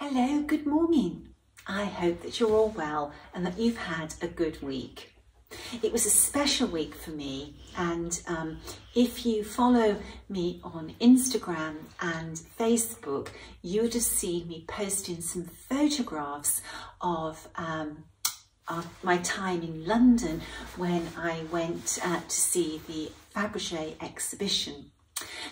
Hello, good morning. I hope that you're all well and that you've had a good week. It was a special week for me, and if you follow me on Instagram and Facebook, you would have seen me posting some photographs of my time in London when I went to see the Fabergé exhibition.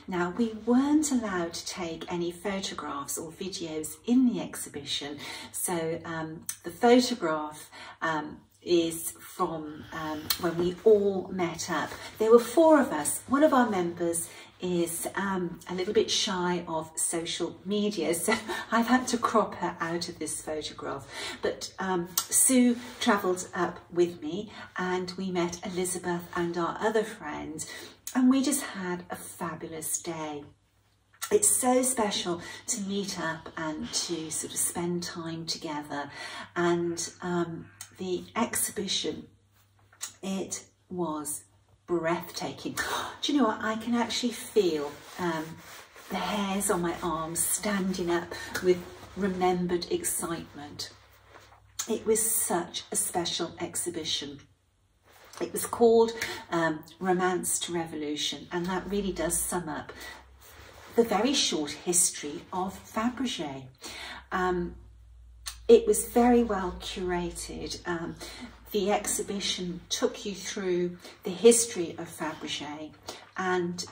Now, we weren't allowed to take any photographs or videos in the exhibition, so the photograph is from when we all met up. There were 4 of us. One of our members is a little bit shy of social media, so I've had to crop her out of this photograph. But Sue travelled up with me and we met Elizabeth and our other friend, and we just had a fabulous day. It's so special to meet up and to sort of spend time together. And the exhibition, it was breathtaking. Do you know what? I can actually feel the hairs on my arms standing up with remembered excitement. It was such a special exhibition. It was called Romance to Revolution, and that really does sum up the very short history of Fabergé. It was very well curated. The exhibition took you through the history of Fabergé, and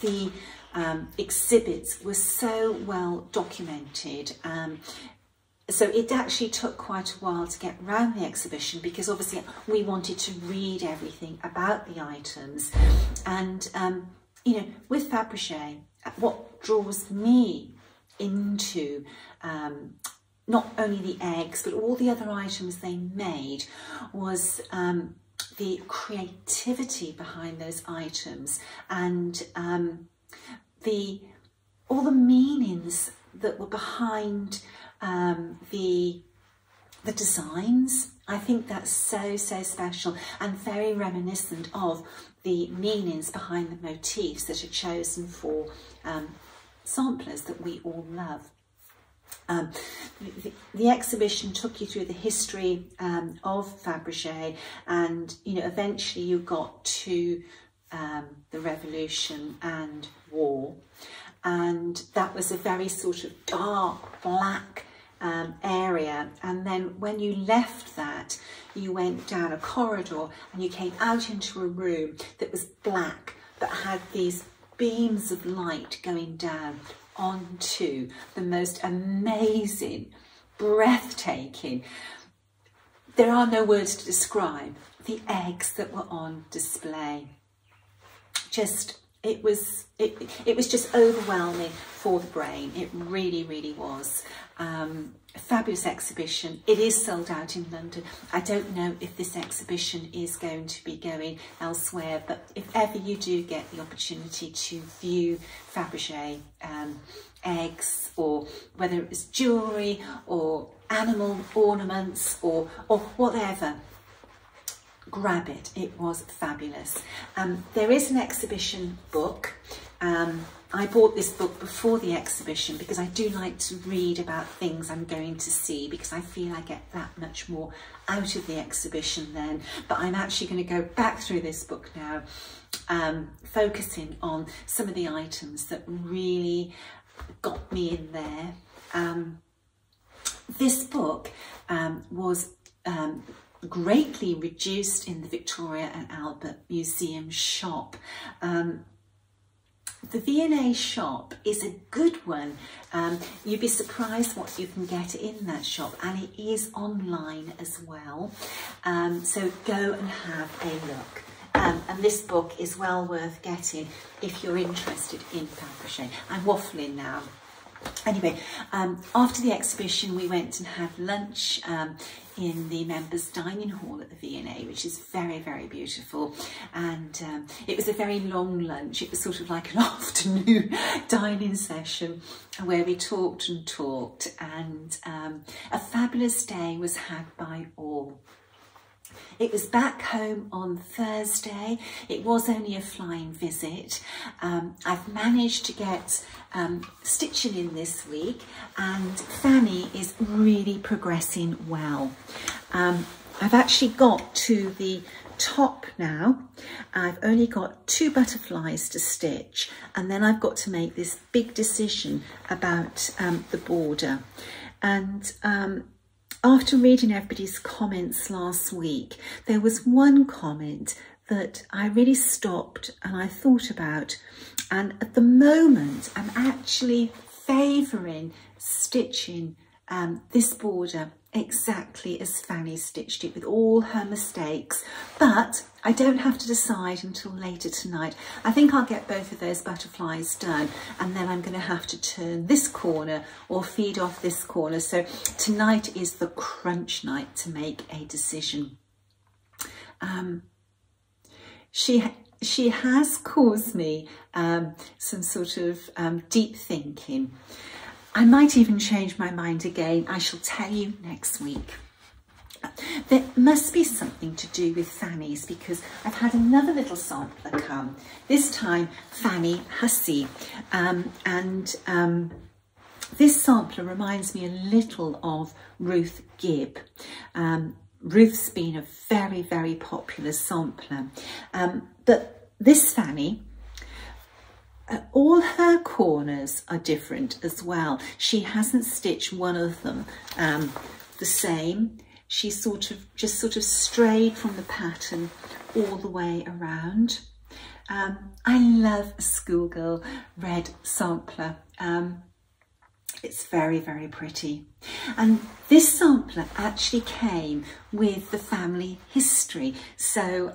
the exhibits were so well documented. So it actually took quite a while to get around the exhibition, because obviously we wanted to read everything about the items. And, you know, with Fabergé, what draws me into not only the eggs, but all the other items they made was the creativity behind those items, and all the meanings that were behind the designs. I think that's so special and very reminiscent of the meanings behind the motifs that are chosen for samplers that we all love. The exhibition took you through the history of Fabergé, and you know, eventually you got to the Revolution and War, and that was a very sort of dark black area. And then when you left that, you went down a corridor and you came out into a room that was black but had these beams of light going down onto the most amazing, breathtaking, there are no words to describe the eggs that were on display. It was just overwhelming for the brain. It really was. A fabulous exhibition. It is sold out in London. I don't know if this exhibition is going to be going elsewhere, but if ever you do get the opportunity to view Fabergé eggs, or whether it was jewellery or animal ornaments or whatever, grab it. It was fabulous. There is an exhibition book. I bought this book before the exhibition because I do like to read about things I'm going to see, because I feel I get that much more out of the exhibition then. But I'm actually going to go back through this book now, focusing on some of the items that really got me in there. This book was greatly reduced in the Victoria and Albert Museum shop. The V&A shop is a good one. You'd be surprised what you can get in that shop, and it is online as well. So go and have a look. And this book is well worth getting if you're interested in Fabergé. I'm waffling now. Anyway, after the exhibition, we went and had lunch in the members' dining hall at the V&A, which is very beautiful. And it was a very long lunch. It was sort of like an afternoon dining session where we talked and talked, and a fabulous day was had by all. It was back home on Thursday. It was only a flying visit. I've managed to get stitching in this week, and Fanny is really progressing well. I've actually got to the top now. I've only got 2 butterflies to stitch, and then I've got to make this big decision about the border. And after reading everybody's comments last week, there was one comment that I really stopped and I thought about, and at the moment I'm actually favouring stitching this border exactly as Fanny stitched it, with all her mistakes, but I don't have to decide until later tonight. I think I'll get both of those butterflies done, and then I'm going to have to turn this corner or feed off this corner. So tonight is the crunch night to make a decision. She has caused me some sort of deep thinking. I might even change my mind again. I shall tell you next week. There must be something to do with Fanny's, because I've had another little sampler come, this time Fanny Hussey, this sampler reminds me a little of Ruth Gibb. Ruth's been a very, very popular sampler, but this Fanny, all her corners are different as well. She hasn't stitched one of them the same. She just sort of strayed from the pattern all the way around. I love a schoolgirl red sampler. It's very, very pretty. And this sampler actually came with the family history. So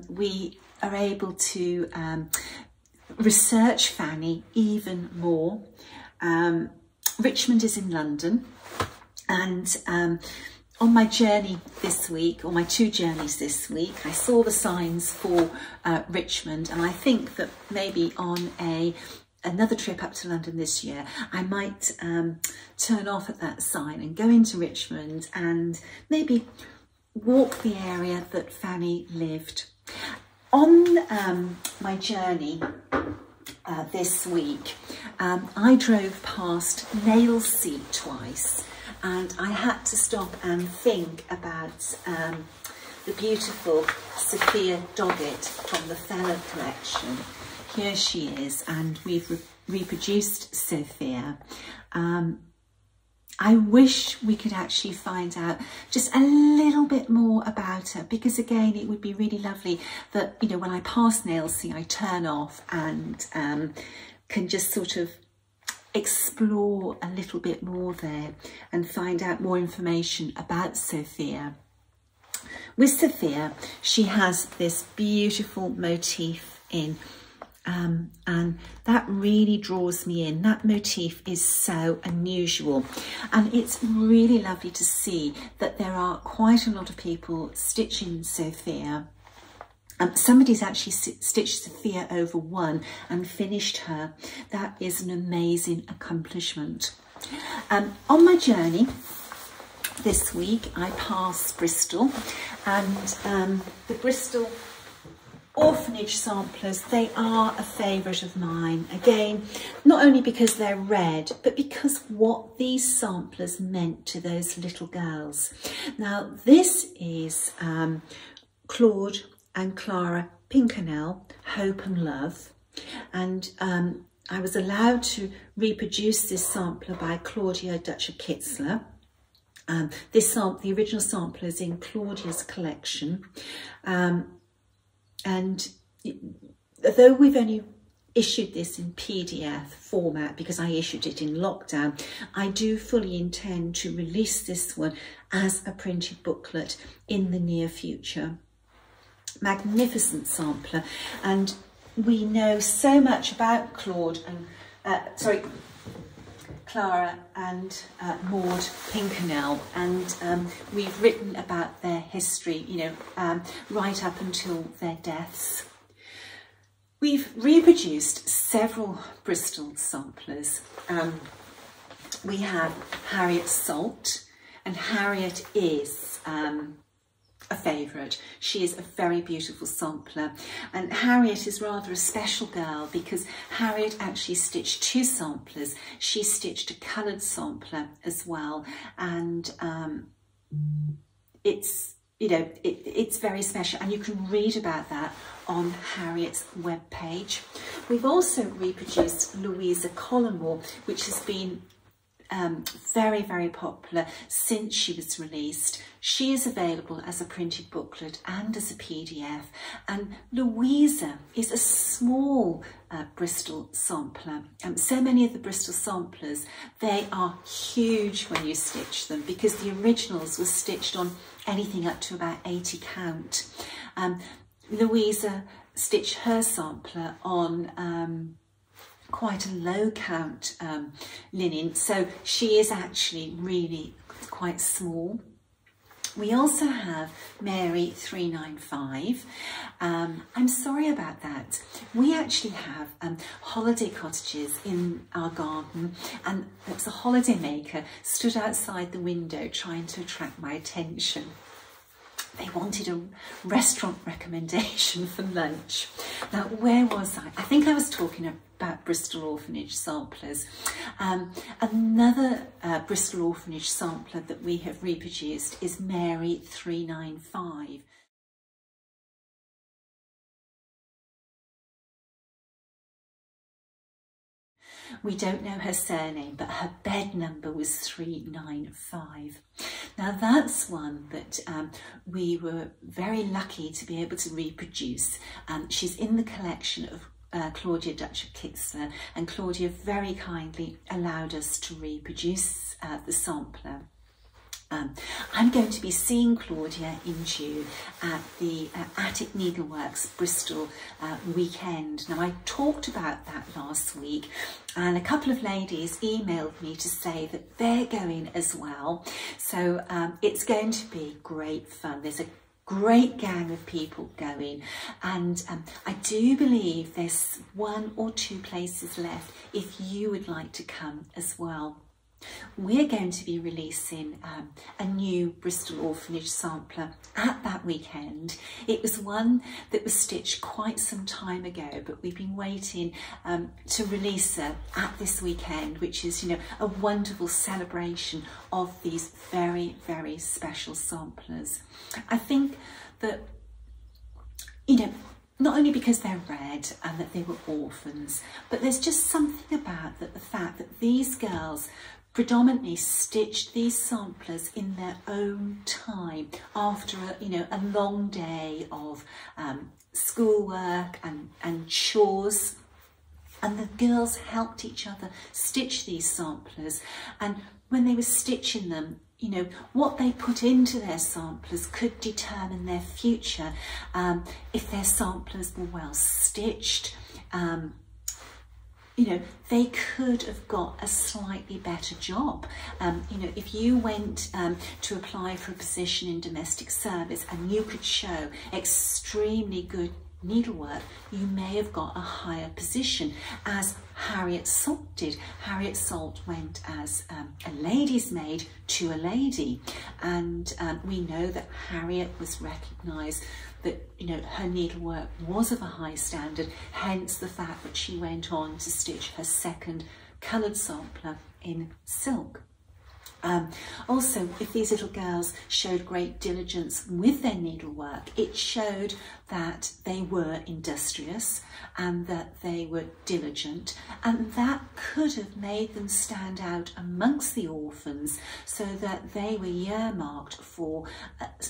we are able to research Fanny even more. Richmond is in London, and on my journey this week, or my 2 journeys this week, I saw the signs for Richmond, and I think that maybe on another trip up to London this year, I might turn off at that sign and go into Richmond and maybe walk the area that Fanny lived. On my journey this week, I drove past Nailsea twice, and I had to stop and think about the beautiful Sophia Doggett from the Feller collection. Here she is, and we've reproduced Sophia. I wish we could actually find out just a little bit more about her, because again, it would be really lovely that, you know, when I pass Nailsea, I turn off and can just sort of explore a little bit more there and find out more information about Sophia. With Sophia, she has this beautiful motif in, and that really draws me in. That motif is so unusual, and it's really lovely to see that there are quite a lot of people stitching Sophia. Somebody's actually stitched Sophia over 1 and finished her. That is an amazing accomplishment. On my journey this week, I passed Bristol, and the Bristol Orphanage samplers, they are a favourite of mine. Again, not only because they're red, but because what these samplers meant to those little girls. Now, this is Claude and Clara Pinkernell, Hope and Love. And I was allowed to reproduce this sampler by Claudia Dutcher-Kitzler. The original sampler is in Claudia's collection. And though we've only issued this in PDF format because I issued it in lockdown, I do fully intend to release this one as a printed booklet in the near future. Magnificent sampler, and we know so much about Clara and Maud Pinkernell, and we've written about their history, you know, right up until their deaths. We've reproduced several Bristol samplers. We have Harriet Salt, and Harriet is a favourite. She is a very beautiful sampler, and Harriet is rather a special girl because Harriet actually stitched two samplers. She stitched a coloured sampler as well, and it's, you know, it's very special, and you can read about that on Harriet's webpage. We've also reproduced Louisa Collamore, which has been very, very popular since she was released. She is available as a printed booklet and as a PDF, and Louisa is a small Bristol sampler. So many of the Bristol samplers, they are huge when you stitch them because the originals were stitched on anything up to about 80 count. Louisa stitched her sampler on quite a low count linen, so she is actually really quite small. We also have Mary 395. I'm sorry about that. We actually have holiday cottages in our garden, and there was a holiday maker stood outside the window trying to attract my attention. They wanted a restaurant recommendation for lunch. Now, where was I? I think I was talking about Bristol Orphanage samplers. Another Bristol Orphanage sampler that we have reproduced is Mary 395. We don't know her surname, but her bed number was 395. Now that's one that we were very lucky to be able to reproduce. She's in the collection of Claudia Dutch of Kitzler, and Claudia very kindly allowed us to reproduce the sampler. I'm going to be seeing Claudia in June at the Attic Needleworks Bristol weekend. Now, I talked about that last week, and a couple of ladies emailed me to say that they're going as well. So it's going to be great fun. There's a great gang of people going, and I do believe there's 1 or 2 places left if you would like to come as well. We're going to be releasing a new Bristol Orphanage sampler at that weekend. It was one that was stitched quite some time ago, but we've been waiting to release her at this weekend, which is, you know, a wonderful celebration of these very, very special samplers. I think that, you know, not only because they're red and that they were orphans, but there's just something about the fact that these girls predominantly stitched these samplers in their own time after a long day of schoolwork and chores, and the girls helped each other stitch these samplers. And when they were stitching them, you know, what they put into their samplers could determine their future. If their samplers were well stitched, you know, they could have got a slightly better job. You know, if you went to apply for a position in domestic service and you could show extremely good needlework, you may have got a higher position, as Harriet Salt did. Harriet Salt went as a lady's maid to a lady, and we know that Harriet was recognised that, you know, her needlework was of a high standard, hence the fact that she went on to stitch her second coloured sampler in silk. Also, if these little girls showed great diligence with their needlework, it showed that they were industrious and that they were diligent, and that could have made them stand out amongst the orphans so that they were earmarked for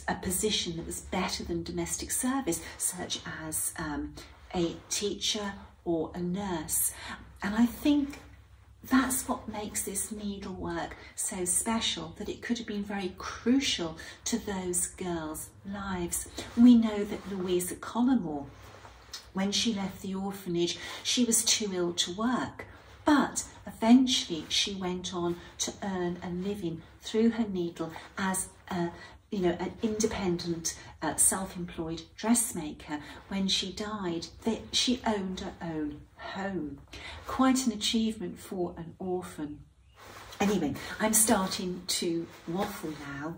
a position that was better than domestic service, such as a teacher or a nurse. And I think that's what makes this needlework so special, that it could have been very crucial to those girls' lives. We know that Louisa Collamore, when she left the orphanage, she was too ill to work, but eventually she went on to earn a living through her needle as an independent, self-employed dressmaker. When she died, she owned her own home. Quite an achievement for an orphan. Anyway, I'm starting to waffle now.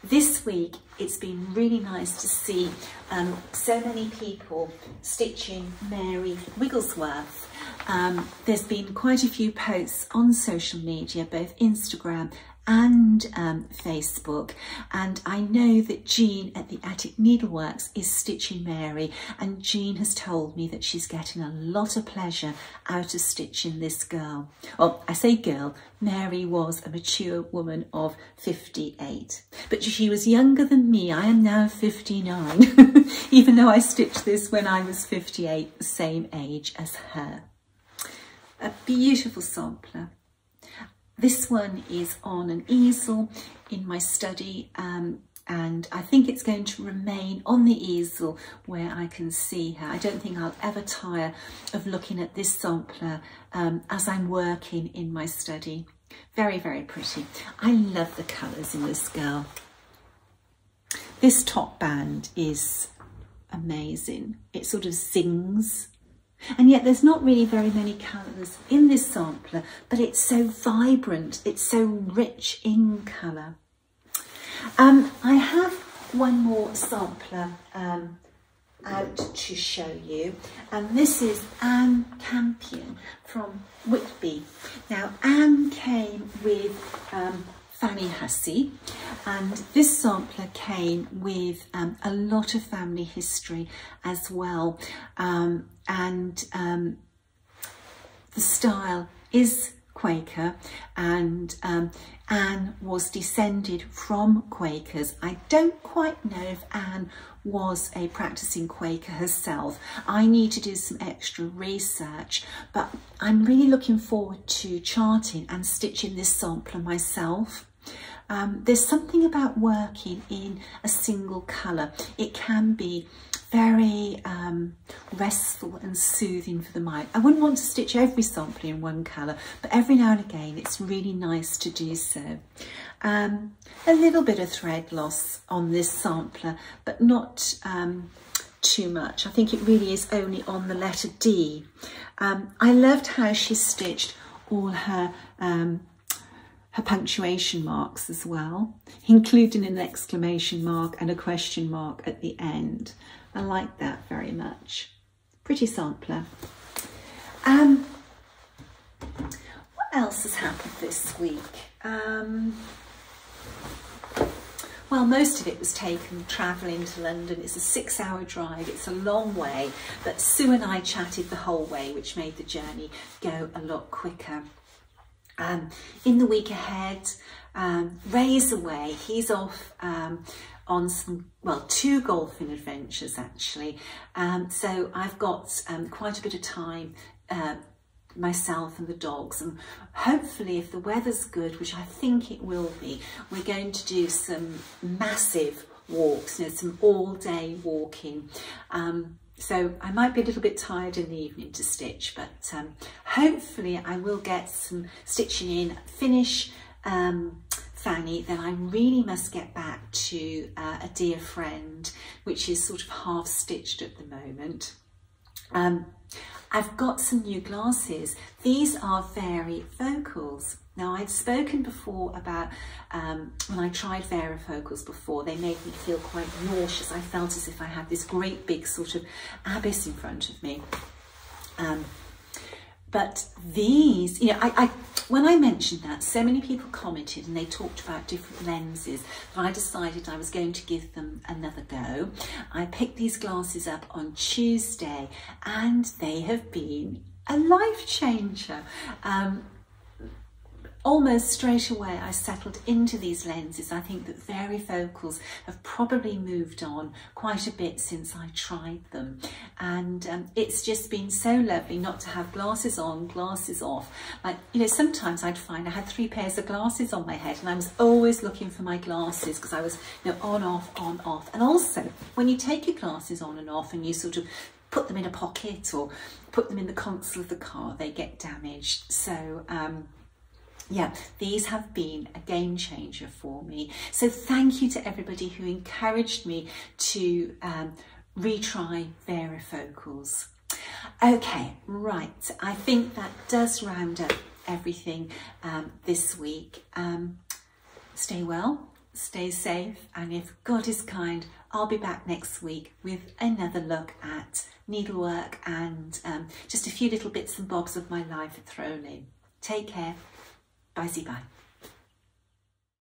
this week it's been really nice to see so many people stitching Mary Wigglesworth. There's been quite a few posts on social media, both Instagram and Facebook, and I know that Jean at the Attic Needleworks is stitching Mary, and Jean has told me that she's getting a lot of pleasure out of stitching this girl. Well, I say girl, Mary was a mature woman of 58, but she was younger than me. I am now 59, even though I stitched this when I was 58, the same age as her. A beautiful sampler. This one is on an easel in my study, and I think it's going to remain on the easel where I can see her. I don't think I'll ever tire of looking at this sampler as I'm working in my study. Very, very pretty. I love the colours in this girl. This top band is amazing. It sort of sings. And yet there's not really very many colours in this sampler, but it's so vibrant, it's so rich in colour. I have one more sampler out to show you, and this is Anne Campion from Whitby. Now, Anne came with Fanny Hussey, and this sampler came with a lot of family history as well, and the style is Quaker, and Anne was descended from Quakers. I don't quite know if Anne was a practicing Quaker herself. I need to do some extra research, but I'm really looking forward to charting and stitching this sampler myself. There's something about working in a single colour. It can be very restful and soothing for the mind. I wouldn't want to stitch every sampler in one colour, but every now and again it's really nice to do so. A little bit of thread loss on this sampler, but not too much. I think it really is only on the letter D. I loved how she stitched all her punctuation marks as well, including an exclamation mark and a question mark at the end. I like that very much. Pretty sampler. What else has happened this week? Well, most of it was taken travelling to London. It's a 6-hour drive. It's a long way, but Sue and I chatted the whole way, which made the journey go a lot quicker. In the week ahead, Ray's away. He's off on some, well, 2 golfing adventures actually. So I've got quite a bit of time, myself and the dogs, and hopefully if the weather's good, which I think it will be, we're going to do some massive walks, you know, some all-day walking. So I might be a little bit tired in the evening to stitch, but hopefully I will get some stitching in, finish Fanny, then I really must get back to a dear friend, which is sort of half stitched at the moment. I've got some new glasses. These are varifocals. Now, I'd spoken before about when I tried varifocals before, they made me feel quite nauseous. I felt as if I had this great big sort of abyss in front of me. But these, you know, when I mentioned that, so many people commented and they talked about different lenses, that I decided I was going to give them another go. I picked these glasses up on Tuesday and they have been a life changer. Almost straight away I settled into these lenses. I think that varifocals have probably moved on quite a bit since I tried them, and it's just been so lovely not to have glasses on, glasses off. Like, you know, sometimes I'd find I had 3 pairs of glasses on my head and I was always looking for my glasses because I was, you know, on, off. And also when you take your glasses on and off and you sort of put them in a pocket or put them in the console of the car, they get damaged. So yeah, these have been a game changer for me. So thank you to everybody who encouraged me to retry varifocals. Okay, right. I think that does round up everything this week. Stay well, stay safe, and if God is kind, I'll be back next week with another look at needlework and just a few little bits and bobs of my life thrown in. Take care. Bye-bye.